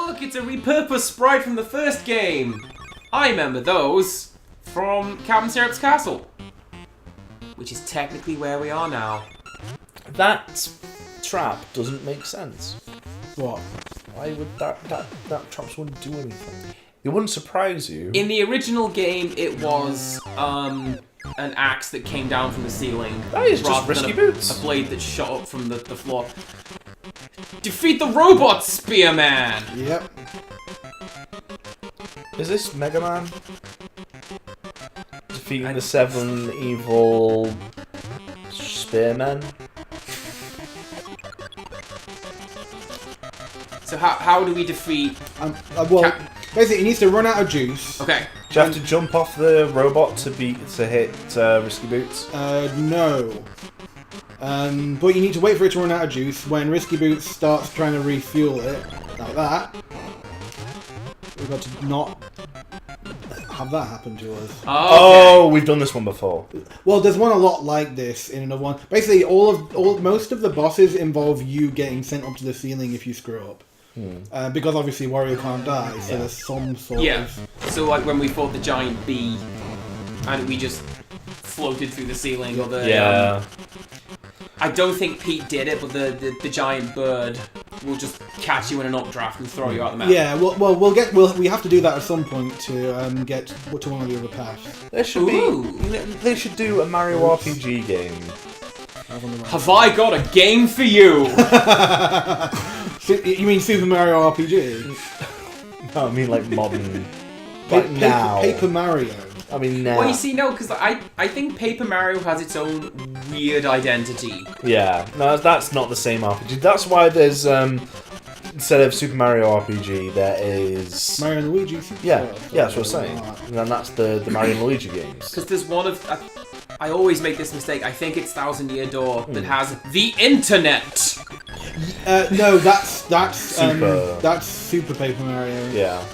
look, it's a repurposed sprite from the first game. I remember those from Captain Syrup's Castle, which is technically where we are now. That trap doesn't make sense. What? Why would that traps wouldn't do anything? It wouldn't surprise you. In the original game, it was an axe that came down from the ceiling. That is just rather Risky than Boots. A blade that shot up from the floor. Defeat the robot, Spearman! Yep. Is this Mega Man? Defeating the 7 evil spearmen? So how do we defeat... Well, basically, he needs to run out of juice. Okay. Do you have to jump off the robot to hit Risky Boots? No. But you need to wait for it to run out of juice. When Risky Boots starts trying to refuel it, like that, we've got to not have that happen to us. Oh, we've done this one before. Well, there's one a lot like this in another one. Basically, most of the bosses involve you getting sent up to the ceiling if you screw up. Because obviously Wario can't die, so there's some sort of... So like when we fought the giant bee, and we just floated through the ceiling, or the... I don't think Pete did it, but the giant bird will just catch you in an updraft and throw you out the map. Yeah, we have to do that at some point to get to one of the other paths. They should do a Mario RPG game. Have I got a game for you? You mean Super Mario RPG? No, I mean like modern. Like now. Paper Mario. I mean now. Well, you see, no, because I think Paper Mario has its own weird identity. Yeah, no, that's not the same RPG. That's why there's instead of Super Mario RPG, there is Mario and Luigi. Yeah, that's what I'm saying. And that's the Mario and Luigi games. Because there's one of I always make this mistake. I think it's Thousand Year Door that has the internet. No, that's Super. Super Paper Mario. Yeah.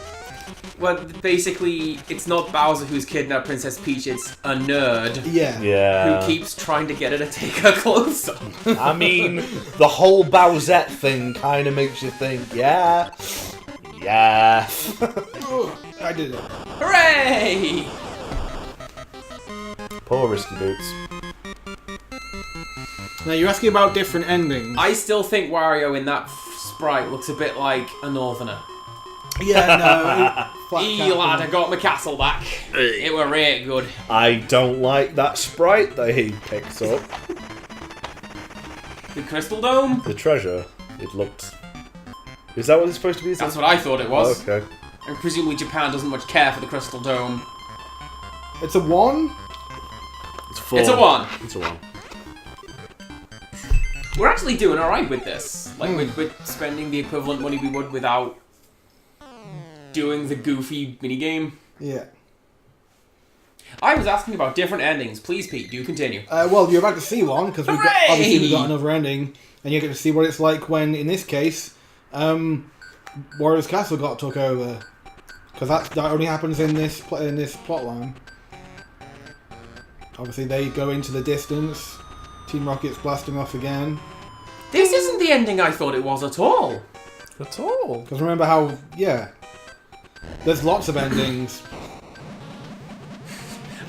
Well, basically, it's not Bowser who's kidnapped Princess Peach, it's a nerd. Yeah. Who keeps trying to get her to take her clothes off. I mean, the whole Bowsette thing kind of makes you think, yeah. I did it. Hooray! Poor Risky Boots. Now, you're asking about different endings. I still think Wario in that sprite looks a bit like a northerner. Yeah, no. Lad, I got my castle back. It were really good. I don't like that sprite that he picks up. The Crystal Dome? The treasure. It looked... Is that what it's supposed to be? That's what I thought it was. Oh, okay. And presumably Japan doesn't much care for the Crystal Dome. It's a 1? It's 4. It's a 1. It's a 1. We're actually doing alright with this. Like, we're spending the equivalent money we would without doing the goofy minigame. Yeah. I was asking about different endings. Please, Pete, do continue. Well, you're about to see one, because Hooray! we've got another ending, and you get to see what it's like when, in this case, Wario's Castle got took over. Because that only happens in this plot line. Obviously, they go into the distance. Team Rocket's blasting off again. This isn't the ending I thought it was at all. At all? Because remember how, there's lots of endings.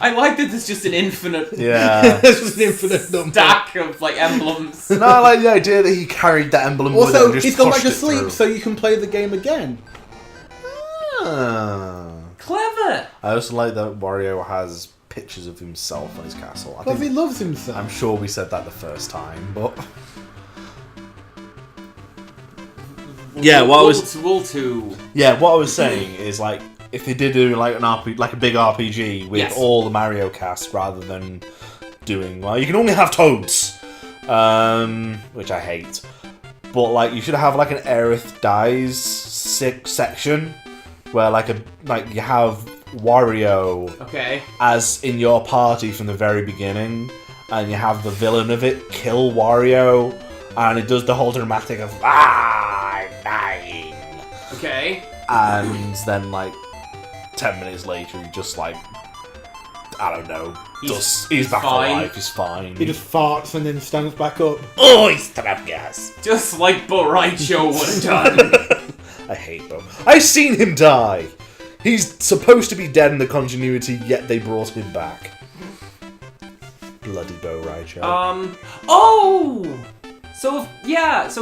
I like that there's just an infinite Yeah. There's just an infinite number. stack of, like, emblems. No, I like the idea that he carried that emblem with him Also, and just he's gone back pushed to it sleep, through. so you can play the game again. Clever. I also like that Wario has pictures of himself on his castle. Because he loves himself. I'm sure we said that the first time, but... Yeah, what I was saying is, like, if they did do like like a big RPG with all the Mario cast rather than doing, well, you can only have Toads, which I hate. But like, you should have like an Aerith Dies section where like you have Wario as in your party from the very beginning, and you have the villain of it kill Wario, and it does the whole dramatic of I'm dying. Okay. And then like 10 minutes later, he just like, I don't know, he's back alive, he's fine. He just farts and then stands back up. Oh, he's trapped, yes. Just like Boraicho would have done. I hate them. I've seen him die. He's supposed to be dead in the continuity, yet they brought him back. Bloody Bo Raicho. Oh! So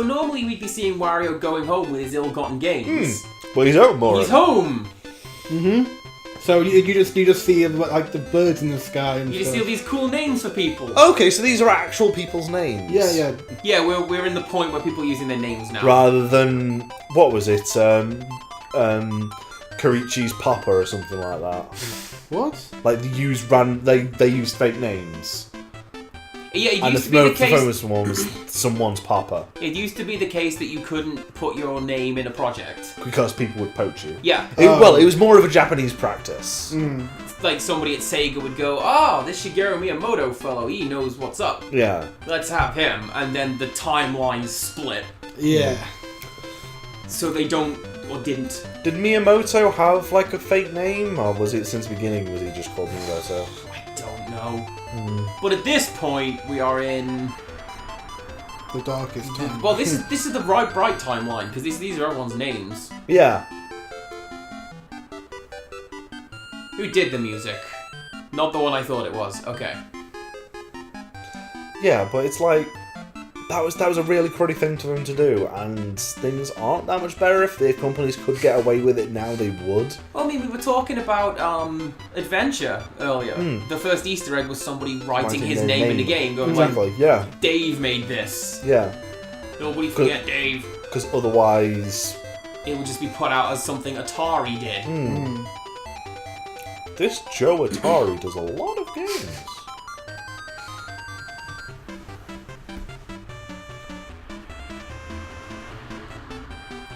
normally we'd be seeing Wario going home with his ill-gotten gains. But he's home, more. He's home! Mm-hmm. So you just see like the birds in the sky and You just see all these cool names for people. Okay, so these are actual people's names. Yeah. Yeah, we're in the point where people are using their names now. Rather than, what was it, Karichi's Papa or something like that. What? Like they used fake names. Yeah, it And used to be the the case. famous one was someone's Papa. It used to be the case that you couldn't put your name in a project. Because people would poach you. Yeah. Well, it was more of a Japanese practice. Like somebody at Sega would go, "Oh, this Shigeru Miyamoto fellow, he knows what's up. Yeah. Let's have him." And then the timelines split. Yeah. So they don't, or didn't. Did Miyamoto have like a fake name, or was it since the beginning was he just called Miyamoto? I don't know. But at this point, we are in The darkest time. well. This is the right bright timeline because these are everyone's names. Yeah. Who did the music? Not the one I thought it was. Okay. Yeah, but it's like that was a really cruddy thing for them to do, and things aren't that much better. If the companies could get away with it now, they would. Well, I mean, we were talking about Adventure earlier. The first Easter egg was somebody writing his their name in the game, going Exactly. like, Yeah. "Dave made this. Yeah. Nobody forget Dave." Because otherwise, It would just be put out as something Atari did. this Joe Atari does a lot of games.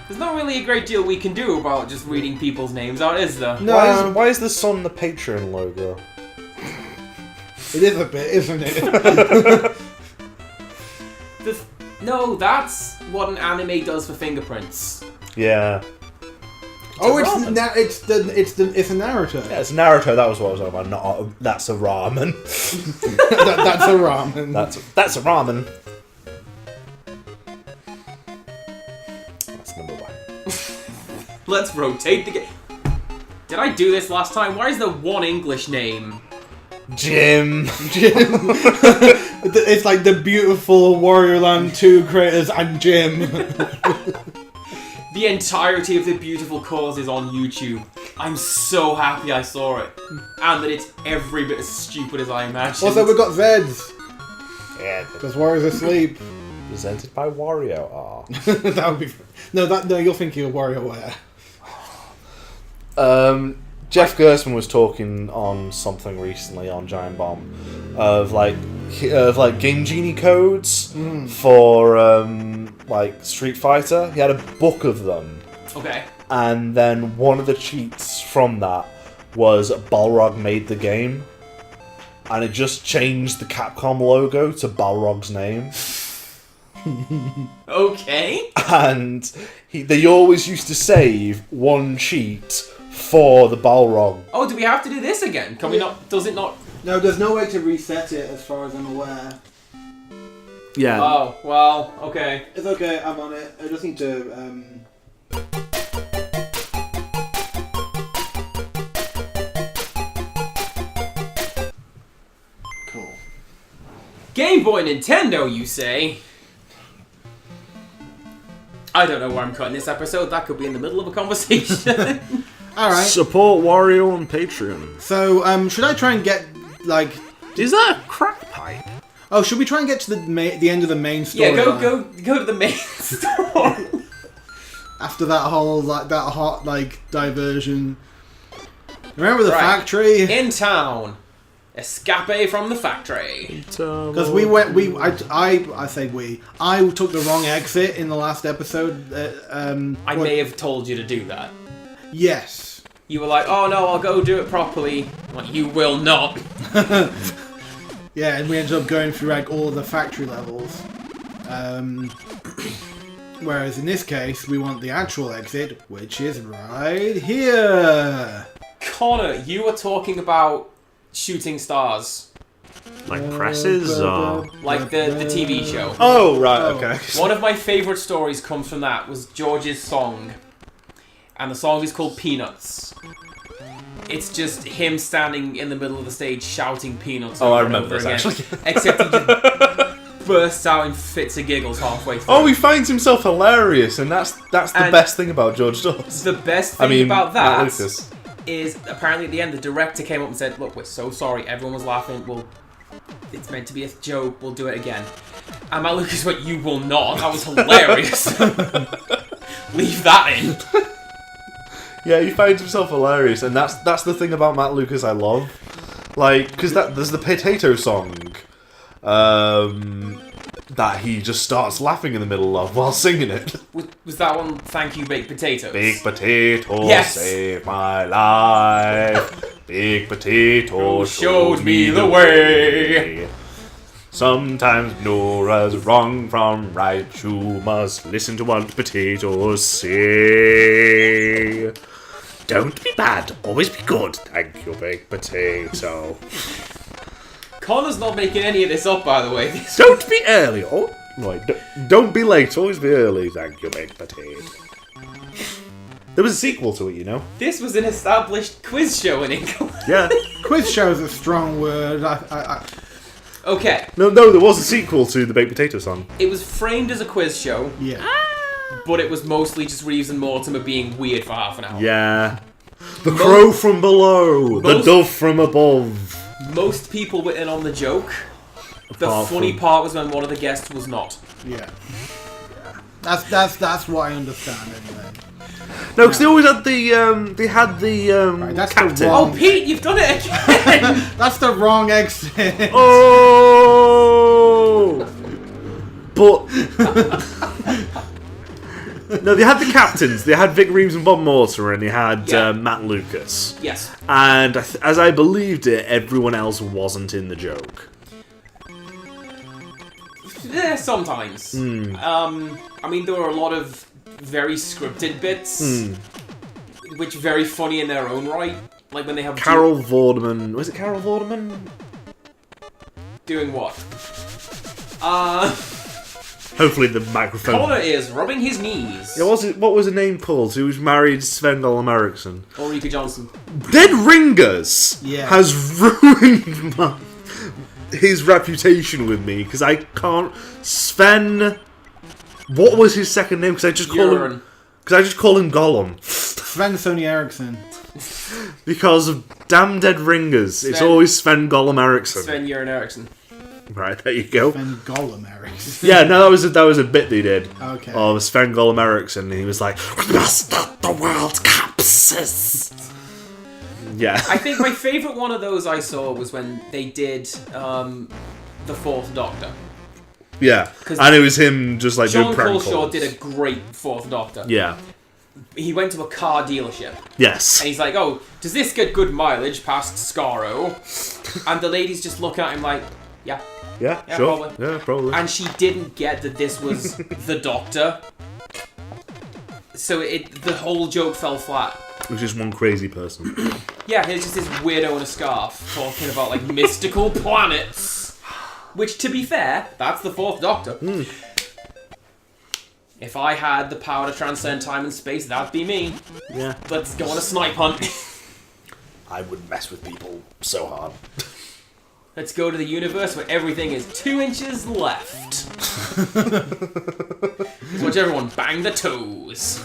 There's not really a great deal we can do about just reading people's names out, is there? No. Why is the sun the Patreon logo? It is a bit, isn't it? No, that's what an anime does for fingerprints. Yeah. It's a Naruto. Yeah, it's Naruto. That was what I was talking about. Not that's a ramen. That's a ramen. That's a ramen. That's number one. Let's rotate the game. Did I do this last time? Why is there one English name? Jim. It's like the beautiful Wario Land 2 creators and Jim. The entirety of the beautiful cause is on YouTube. I'm so happy I saw it. And that it's every bit as stupid as I imagined. Also, we've got Zeds. Yeah. Because Wario's asleep. Presented by Wario. Aw. That would be... No, you're thinking of WarioWare. Jeff Gersman was talking on something recently on Giant Bomb of like Game Genie codes for like Street Fighter. He had a book of them. Okay. And then one of the cheats from that was Balrog made the game, and it just changed the Capcom logo to Balrog's name. Okay. And they always used to save one cheat for the Balrog. Oh, do we have to do this again? Can we not? Does it not? No, there's no way to reset it as far as I'm aware. Yeah. Oh, well, okay. It's okay, I'm on it. I just need to... Cool. Game Boy Nintendo, you say? I don't know where I'm cutting this episode. That could be in the middle of a conversation. Alright. Support Wario on Patreon. So, should I try and get, like... Is that a crack pipe? Oh, should we try and get to the end of the main story? Yeah, go to the main story. After that whole, like, that hot, like, diversion. Remember the factory? In town. Escape from the factory. Because I took the wrong exit in the last episode. I may have told you to do that. Yes. You were like, oh no, I'll go do it properly. Well, you will not. Yeah, and we ended up going through like all of the factory levels. Whereas in this case, we want the actual exit, which is right here. Connor, you were talking about shooting stars. Like presses or... Like the TV show. Oh, right, okay. One of my favourite stories comes from that, was George's song. and the song is called Peanuts. It's just him standing in the middle of the stage shouting Peanuts over I and remember over this, again. actually. Except he just bursts out in fits of giggles halfway through. Oh, he finds himself hilarious, and that's the best thing about George Dawes. The best thing about that Matt Lucas. is apparently at the end the director came up and said, "Look, we're so sorry. Everyone was laughing. It's meant to be a joke. We'll do it again." And Matt Lucas went, "You will not. That was hilarious. Leave that in." Yeah, he finds himself hilarious, and that's the thing about Matt Lucas I love. Like, because there's the potato song that he just starts laughing in the middle of while singing it. Was that one, Thank You, Baked Potatoes? Baked potatoes Yes. saved my life. Baked potatoes showed me the way. Sometimes Nora's wrong from right. You must listen to what potatoes say. Don't be bad, always be good. Thank you, baked potato. Connor's not making any of this up, by the way. Don't be early. Oh, right. Don't be late, always be early. Thank you, baked potato. There was a sequel to it, you know. This was an established quiz show in England. Yeah. Quiz show is a strong word. Okay. No, there was a sequel to the baked potato song. It was framed as a quiz show. Yeah. But it was mostly just Reeves and Mortimer being weird for half an hour. Yeah. The crow from below, the dove from above. Most people were in on the joke. The Apart funny from- part was when one of the guests was not. Yeah. That's what I understand anyway. No, because they always had the Right, that's the captain. wrong- Oh, Pete, you've done it again! That's the wrong exit. Oh! But no, they had the captains. They had Vic Reeves and Bob Mortimer, and they had Matt Lucas. Yes. And as I believed it, everyone else wasn't in the joke. Yeah, sometimes. I mean, there were a lot of very scripted bits, which are very funny in their own right. Like when they have Carol Vorderman. Was it Carol Vorderman? doing what? Hopefully the microphone. Connor is rubbing his knees. Yeah, what was her name called? Who was married Sven Gollum Eriksson? Ulrika Johnson. Dead Ringers has ruined his reputation with me because I can't. Sven. What was his second name? Because I just call him. Because I just call him Gollum. Sven Sony Eriksson. Because of damn Dead Ringers, it's always Sven Gollum Eriksson. Sven Göran Eriksson. Right, there you go. Sven Gollum Eriksson. Yeah, no, that was a bit they did. Okay. Of Sven Gollum Eriksson, and he was like, "We must stop the World Cups." Yeah. I think my favourite one of those I saw was when they did the Fourth Doctor. Yeah, and it was him just like John doing prank Coleshaw calls. did a great Fourth Doctor. Yeah. He went to a car dealership. Yes. And he's like, "Oh, does this get good mileage past Scaro?" And the lady's just looking at him like, "Yeah." Yeah, Yeah, sure. probably. Yeah, probably. And she didn't get that this was the Doctor. So the whole joke fell flat. It was just one crazy person. Yeah, it's just this weirdo in a scarf talking about like mystical planets. Which, to be fair, that's the Fourth Doctor. If I had the power to transcend time and space, that'd be me. Yeah. Let's go on a snipe hunt. I would mess with people so hard. Let's go to the universe where everything is 2 inches left. Let's watch everyone bang the toes.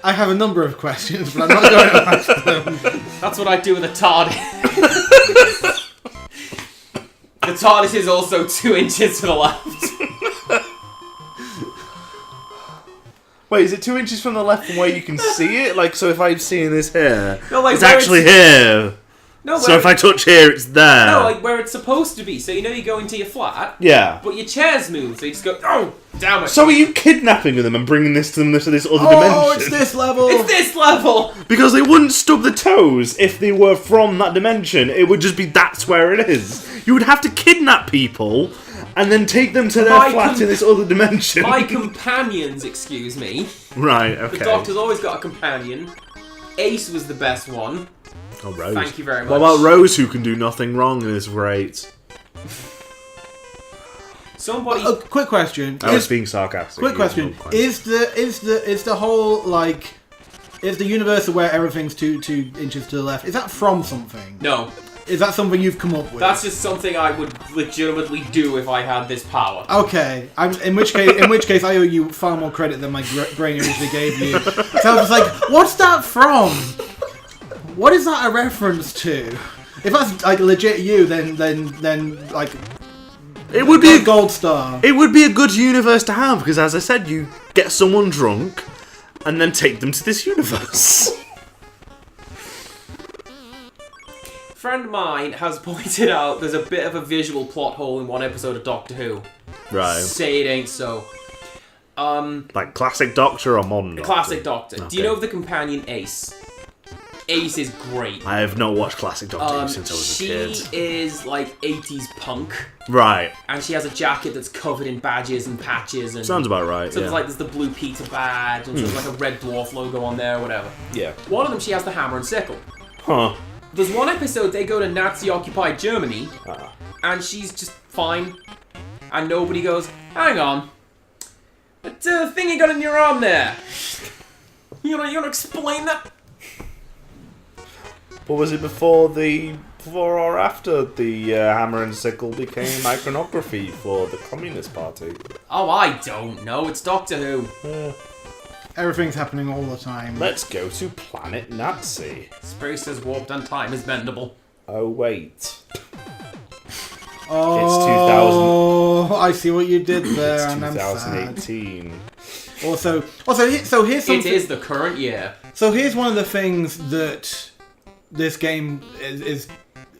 I have a number of questions, but I'm not going to ask them. That's what I do with a TARDIS. The TARDIS is also 2 inches to the left. Wait, is it 2 inches from the left from where you can see it? Like, so if I'm seeing this here, No, like it's where actually here. No, So if I touch here, it's there. No, like where it's supposed to be. So you know you go into your flat, Yeah. but your chairs move, so you just go, oh, damn it. So are you kidnapping them and bringing this to them to this other Oh, dimension? it's this level! It's this level! Because they wouldn't stub the toes if they were from that dimension. It would just be that's where it is. You would have to kidnap people and then take them to their flat in this other dimension. My companions, excuse me. Right, okay. The Doctor's always got a companion. Ace was the best one. Oh, Rose. Thank you very much. What about Rose, who can do nothing wrong and is great? Somebody. Quick question. I was being sarcastic. Quick question: Is the whole like? Is the universe where everything's 2 inches to the left? Is that from something? No. Is that something you've come up with? That's just something I would legitimately do if I had this power. Okay. In which case, I owe you far more credit than my brain originally gave you. So I was like, what's that from? What is that a reference to? If that's like legit you, then like it would be a gold star. It would be a good universe to have because, as I said, you get someone drunk and then take them to this universe. A friend of mine has pointed out there's a bit of a visual plot hole in one episode of Doctor Who. Right. Say it ain't so. Like classic Doctor or modern Doctor? Classic Doctor. Okay. Do you know of the companion Ace? Ace is great. I have not watched classic Doctor since I was a kid. She is like 80s punk. Right. And she has a jacket that's covered in badges and patches. And sounds about right. So there's the Blue Peter badge, and there's like a Red Dwarf logo on there, whatever. Yeah. One of them, she has the hammer and sickle. Huh. There's one episode they go to Nazi-occupied Germany, and she's just fine, and nobody goes, hang on, that thing you got in your arm there, you wanna explain that? But was it before or after the hammer and sickle became iconography for the Communist Party? Oh, I don't know, it's Doctor Who. Everything's happening all the time. Let's go to Planet Nazi. Space is warped and time is bendable. Oh, wait. Oh, I see what you did there, and I'm sad. 2018. Also, so here's something. It is the current year. So here's one of the things that this game is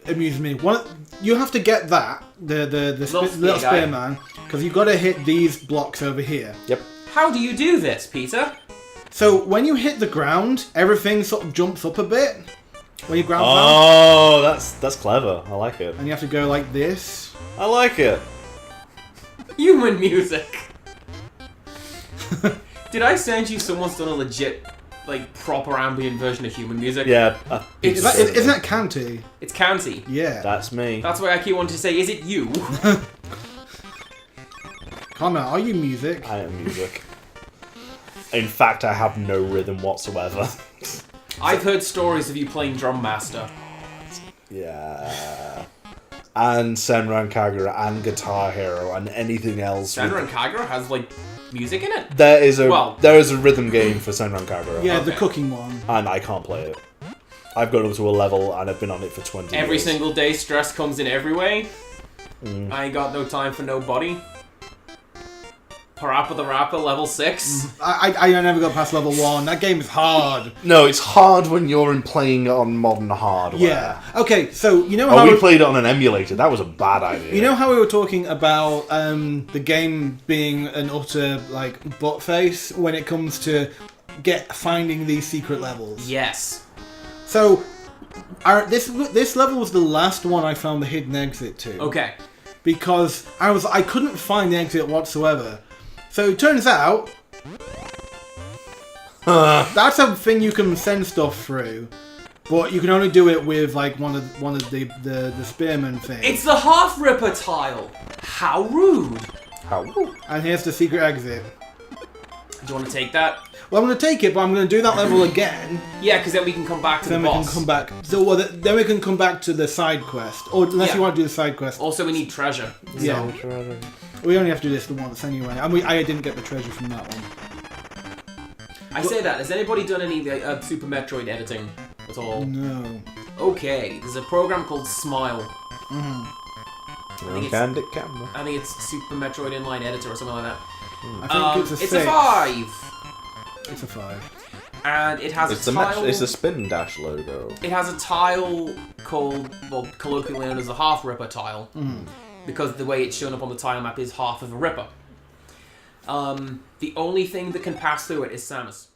amusing me. You have to get that the little spearman because you've got to hit these blocks over here. Yep. How do you do this, Peter? So when you hit the ground, everything sort of jumps up a bit. When you ground Oh, that's clever. I like it. and you have to go like this. I like it. Human music. Did I send you someone's done a legit, like, proper ambient version of human music? Yeah. Isn't that Canty? It's Canty. Yeah. That's me. That's why I keep wanting to say, is it you? Connor, are you music? I am music. In fact, I have no rhythm whatsoever. I've heard stories of you playing Drum Master. Yeah. And Senran Kagura and Guitar Hero and anything else. Senran Kagura has, like, music in it? There is a rhythm game for Senran Kagura. Yeah, the cooking one. And I can't play it. I've got up to a level and I've been on it for 20 years. Every single day, stress comes in every way. I ain't got no time for nobody. Parappa the Rapper, level 6. I never got past level 1. That game is hard. No, it's hard when you're playing it on modern hardware. Yeah. Okay, so you know how we played it on an emulator. That was a bad idea. You know how we were talking about the game being an utter like butt face when it comes to finding these secret levels. Yes. So this level was the last one I found the hidden exit to. Okay. Because I couldn't find the exit whatsoever. So it turns out that's a thing you can send stuff through, but you can only do it with like one of the spearman things. It's the Half Ripper tile. How rude. How rude. And here's the secret exit. Do you want to take that? Well, I'm going to take it, but I'm going to do that level again. Yeah, because then we can come back to the boss. Then we can come back. So then we can come back to the side quest, or unless you want to do the side quest. Also, we need treasure. Yeah. Treasure. We only have to do this once anyway. And I didn't get the treasure from that one. I say that. Has anybody done any Super Metroid editing at all? No. Okay, there's a program called Smile. Candid camera. I think it's Super Metroid Inline Editor or something like that. I think it's a 6. It's a 5. It's a 5. And it has a tile. It's a Spin Dash logo. It has a tile called, well, colloquially known as the Half Ripper tile. Because the way it's shown up on the tile map is half of a Ripper. The only thing that can pass through it is Samus.